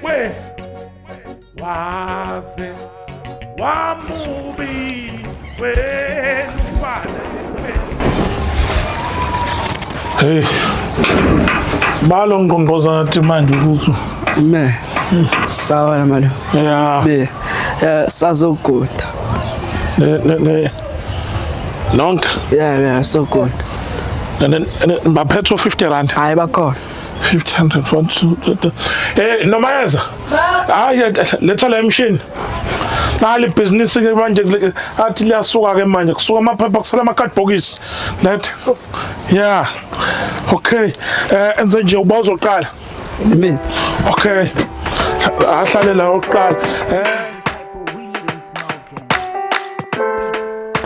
we waze wamubi wemfana. Hey, balo ngqongqoza nathi manje ukuthi me sawa la mali. yeah Sibe sazogoda. Nonke Yeah, so good. and baphetho 50 rand. Hayi bakhona. 500 Nomayeza. Hayi letha la machine. Nali business ke manje athi liyasuka ke manje kusuka amaphepha kusala ama cardbox. That yeah. Okay. Enze nje uba uzoqala. Me. Okay. Ahlale la uqala.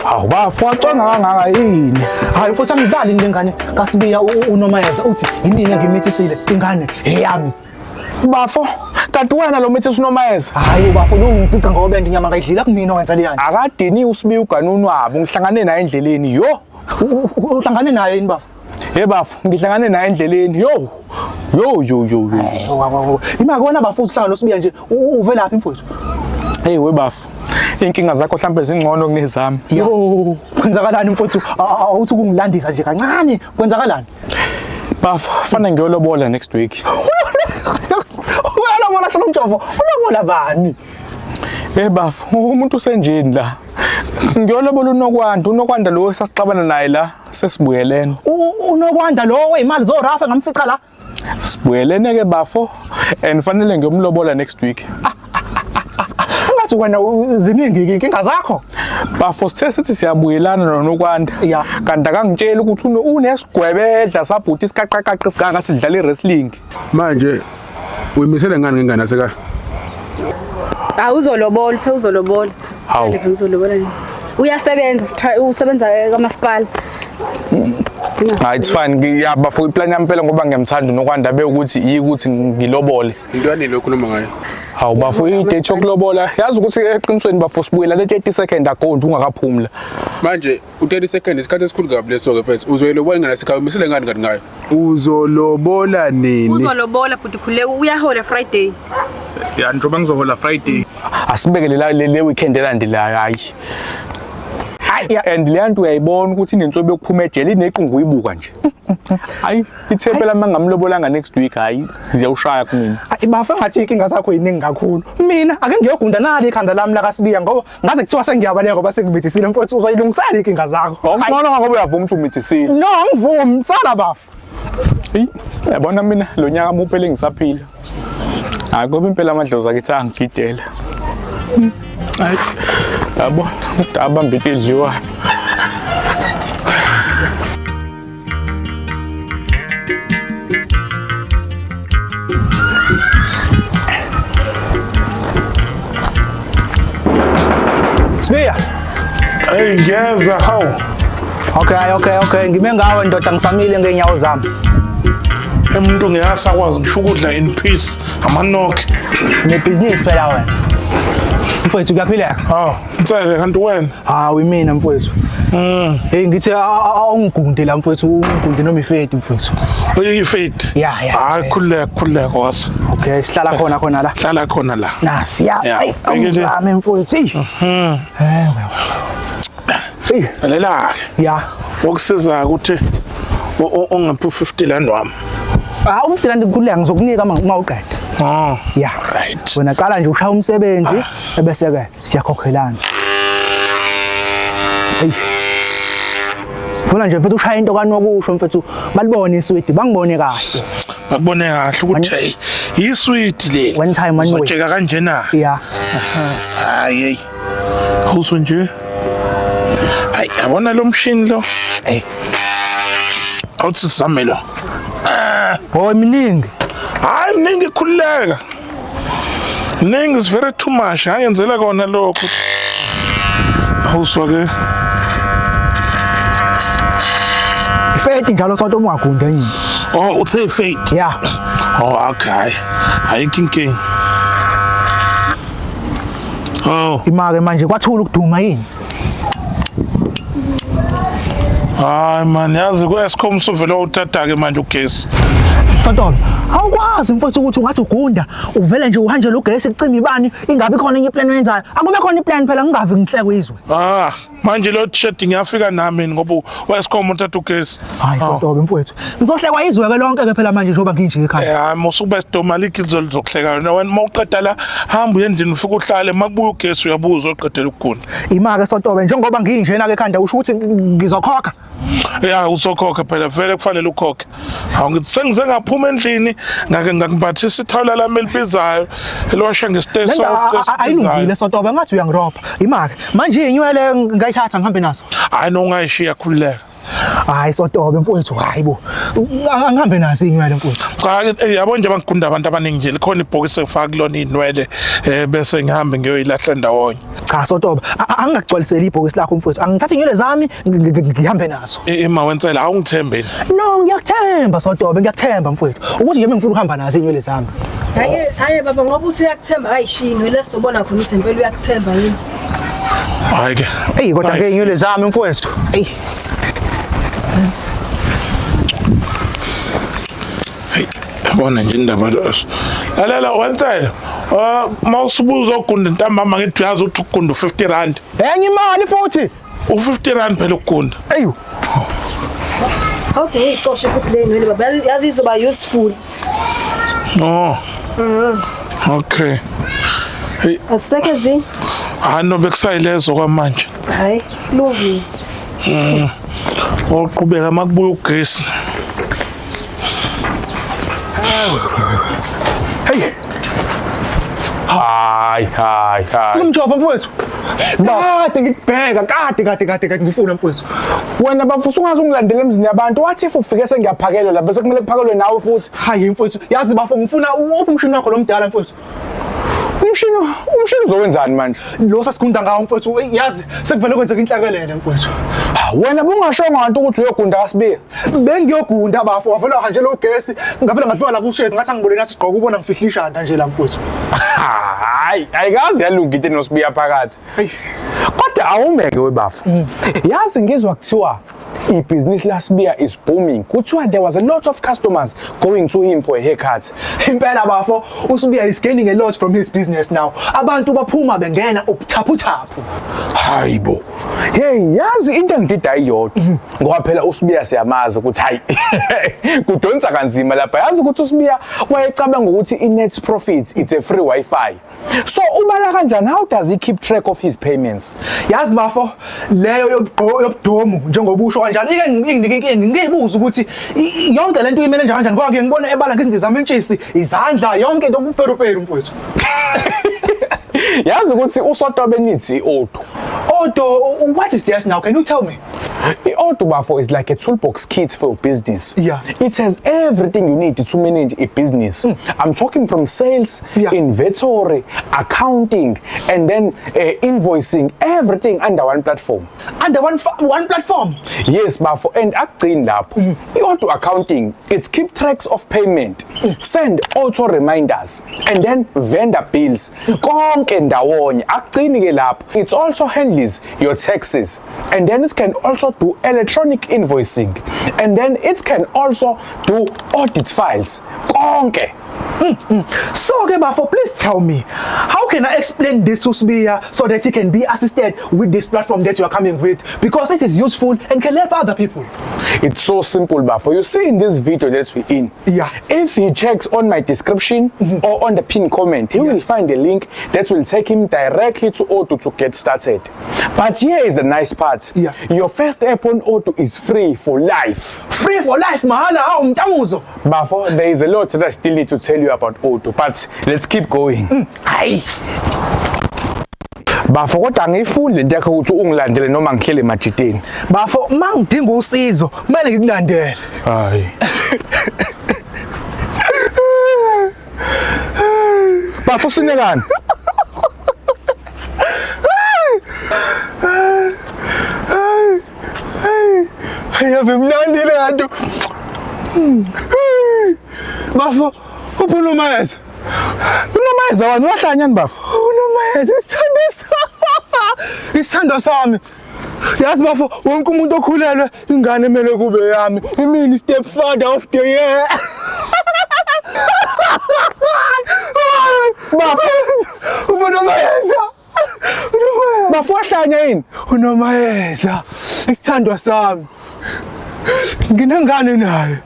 Hawu bafocwa nganganga yini? Hayi mfuthu angidlali ngengane kaSibiya uNomayeza uthi yini ngimithisile ingane eyami. Bafo, kanti wena lo mithisi uNomayeza. Hayi bafo nongipica ngoba nginyama ngayidlila kumina wenza liyani. Akadini uSibiya uganunu wabo ngihlangane naye endleleni. Yo, uhlangane naye yini bafo? hey bafo, ngihlangane naye endleleni. Yo. Ima kona bafo uhlangana noSibiya nje uvelaphi mfuthu? Hey we bafo. Inkinga zakho mhlambe zingcono kunezami. Yo, kwenzakalani mfuthu? Awuthi kungilandisa nje kancane. Kwenzakalani? Bafo, fanele ngiyolobola next week. Uyalobola selomjovo. Ulobola bani? Hey bafo, umuntu usenjini la. Ngiyolobola uNokwanda lo sasixabana naye la sesibuyelene. Unokwanda lo weyimali zorafa ngamfica la. Sibuyelene ke bafo and fanele ngiyomlobola next week. Ngathi wena ziningi inkinga zakho. Bafo sithe sithi siyabuyelana noNokwanda. Yeah. Kanti akangitshela ukuthi unesigwebedla sabhuti isikaqaqaqi ngathi sidlala iwrestling. Manje uyimisele ngani ngengane asekhaya? Uzolobola, uzolobola. Hawu. Uzolobola nini? Uyasebenza, usebenza kamasipala. Hayi it's fine ngiyaba for iplan yami phela ngoba ngiyamthanda uNokwanda bekuthi ukuthi ngilobole. Into yanini lokhuluma ngayo? Hawu bafo i-date yokulobola yazi ukuthi eqinisweni bafo sibuyela le 30 second ago ungakaphumula. Manje u30 second isikhathi esikhulu kabi leso ke mfethu. Uzoyilobola ngane asekhaya umisele ngani kanti ngayo? Uzolobola nini? Uzolobola futhi khuleka uyahola Friday. Ya njoba ngizohola Friday. Asibekele le weekend elandelayo hayi. And leyanto uyayibona ukuthi inensobe yokuphuma ejele inequngu uyibuka nje. Hayi ithephela mangamlobolanga next week hayi ziyawushaya kumina. Bafo ngathi inkinga zakho yiningi kakhulu. Mina ake ngiyogunda nali ikhanda lami la kaSibiya ngoba ngaze kuthiwa sengiyabaleka ngoba sengibithisile mfowethu uzoyilungisela inkinga zakho. Ngcono ngoba uyavuma ukuthi umithisile. No angivumi sala bafo. Hey yabona mina lo nyaka muphele ngisaphila. Hayi ngoba impela amadlozi akithi angigidela. Hayi yabona abamba idliwa. Sibiya. Hey ngiyeza hawu. Okay ngime ngawe ndoda ngisamile ngeenyawo zami. Umuntu ngiyasakwazi ngisho ukudla in peace amanokhe. Nebusiness phela wena. Mfowethu kuyaphileka? Mtsele kanti wena? Hawu mina mfowethu. Hey ngithi awungigunde la mfowethu ungigunde noma ifeti mfowethu. Uyifeti? Yeah. Hayi khuleka wasa. Okay sihlala khona la. Hlala khona la. Nasi ya. Awuzame mfowethu. Lalela. Yeah. Ukusiza ukuthi ungaphi 50 rand wami. U50 rand ngikhuleka ngizokunika uma uqeda. Yeah. Right. Wena qala nje ushaya umsebenzi ebese ke siyakhokhelana. Hey. Funa nje mfethu ushaya into kanokusho mfethu balibone iswidi bangibone kahle. Bakubone kahle ukuthi iswidi le. One time anyway. Uzojeka kanjena. Yeah. Hayi. Awuso nje. Hayi yabona lo mshini lo. Hey. Awuthi sizamela. Boy miningi. Hayi mningi khuleka. Mningi is very too much. Hayenzela kona lokho. Awuso ke. Ifeti njalo sonto ungagunde yini? Uthe ifeti. Yeah. Okay. Ayikho inkinga. Imake manje kwathula ukuduma yini? Hayi man yazi ku Eskom sovela uthatha ke manje ugesi. Sonto awukwazi Ngiyazi mfowethu ukuthi ungathi ugunda uvele nje uhanjele ugesi kucima ibani ingabe khona enye iplan oyenzayo. Akube khona iplan phela ngingavi ngihlekwe izwe. Manje lo t-shirt ngiyafika nami ngoba wesicom uthatha ugesi. Hayi Sotobe mfowethu. Ngizohlekwa izwe ke lonke ke phela manje njengoba nginje ekhaya. Musube sidomaliki izokuhleka wena mawuqeda la hamba endlini ufike uhlale makubuya ugesi uyabuza oqedela ukugunda. Imake Sotobe njengoba nginjena ke ekhanda usho ukuthi ngizokhokha. Uzokhokha phela vele kufanele ukhokhe. Ngithi sengize ngaphuma endlini ngake ngakubhathisa ithawula lami elibizayo elosha ngesiteshi ayilungile Sotobe ngathi uyangirobha. Imake manje inywele ngayithatha ngihambe nazo. Hayi nongayishiya khulileka. Hayi Sotobe mfowethu hayibo. Angihambe nazo inywele mfowethu. Cha yabo nje bangigunda abantu abaningi nje likhona ibhokisi efaka kulona inwele bese ngihambe ngiyoyilahla ndawonye. Cha Sotobe angingagcwaliseli ibhokisi lakho mfowethu. Angithatha inywele zami ngihambe nazo. Ima wensela awungithembeni. No ngiyakuthemba Sotobe ngiyakuthemba mfowethu. Ukuthi nje ngifuna ukuhamba nazo inywele zami. Hayi baba ngoba uthi uyakuthemba ayishini lesobona khona ukuthi impela uyakuthemba yini. Hayi ke. Hey kodwa ke inywele zami mfowethu. Hey. Bona nje indaba leso. Lalela wensela. Mawusubuza ukugunda ntambama ngithi uyazi ukuthi ukugunda u50 rand. Enye imali futhi. U50 rand phela ukugunda. Eyu. Awuthi ngicoshe futhi le nwele baba yazi izoba useful. Okay. Hey. Asekezi. No bekusayilezo kwamanje. Hayi, lungile. Oqhubeka makubuya ugesi. Hey. Hayi. Simjoba mfowethu. Kade ngibheka kade ngifuna mfowethu. Wena bafuthi ungaze ungilandele emzini yabantu wathi ufike sengiyaphakelwa la bese kumele kuphakelwe nawe futhi. Hayi mfowethu yazi bafo ngifuna uphi umshini wakho lo mdala mfowethu. Umshini uzowenzani manje? Lo sasikunda ngawo mfowethu yazi sekuvele kwenzeka inhlakelele mfowethu. Wena bungashonga nganto ukuthi uyogunda kaSibiya. Bengiyogunda bafo wavela nje lo gesi ngavela ngahlwa la kushezi ngathi angibone nathi sigqoka ubona ngifihla ishanda nje la mfowethu. Hayi ayikazi yalunga into noSibiya phakathi. Kodwa awumeke webafu. Yazi ngizwa kuthiwa ibhizinisi laSibiya is booming. Kuthiwa there was a lot of customers going to him for a haircut. Impela bafo uSibiya is gaining a lot from his business now. Abantu baphuma bengena ubuthaphu. Hayibo. Hey yazi into engidida iyodwa. Ngoba phela uSibiya siyamazi ukuthi hayi kudonsa kanzima lapha. Yazi ukuthi uSibiya wayecabanga ukuthi i-net profit it's a free Wi-Fi. So ubala kanjani, how does he keep track of his payments? Yazi bafo leyo yobudomo njengoba usho kanjani ike nginginike inkingi ngibuza ukuthi yonke lento uyimele kanjani ngoba ngiyibona ebala ngezinto zamantshisi izandla yonke into kuperuperu mfowethu. Yazi ukuthi uSotobe needs i-auto. Auto, what is this now? Can you tell me? I-auto bafo is like a toolbox kit for business. Yeah. It has everything you need to manage a business. I'm talking from sales, inventory, accounting, and then invoicing, everything under one platform. Under one platform? Yes, bafo, and akugcini lapho. I-auto accounting, it keep tracks of payment, send auto reminders, and then vendor bills. Konke ndawonye, akugcini ke lapho. It also handles your taxes, and then it can also do electronic invoicing, and then it can also do audit files. Konke. So okay, Bafo, please tell me, how can I explain this to Sibiya so that he can be assisted with this platform that you are coming with, because it is useful and can help other people? It's so simple, Bafo. You see in this video that we're in, if he checks on my description or on the pinned comment, he will find a link that will take him directly to Auto to get started. But here is the nice part. Your first app on Auto is free for life. Free for life, mahala au mtamuzo. Bafo, there is a lot that I still need to tell you about Auto, but let's keep going. Aye. Bafo kodwa ngifuni lento yakho ukuthi ungilandele noma ngihlele emajiteni. Bafo mangidinga usizo, kumele ngikulandele. Hayi. Bafo sinekani? Ave mnandi lento. Bafo, uPhulumayeza. Unomayeza wani wahlanyani Bafo? Unomayeza isithando sami. Yazi Bafo, wonke umuntu okhulelwe ingane emele kube yami. Imini stepfather of the year. uNomayeza. Bafuhlanya yini? uNomayeza. Isithandwa sami. Nginengane naye.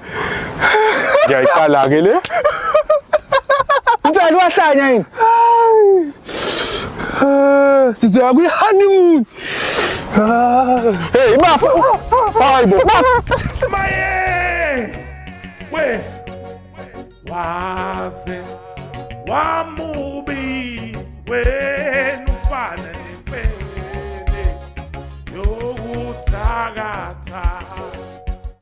Ngiyayiqala ke le. Mthandi wahlanya yini? Sizoya kwi-honeymoon. Hey bafu. Hayibo bafu. Maye! We! Waze! Wamubi! Wenu fane!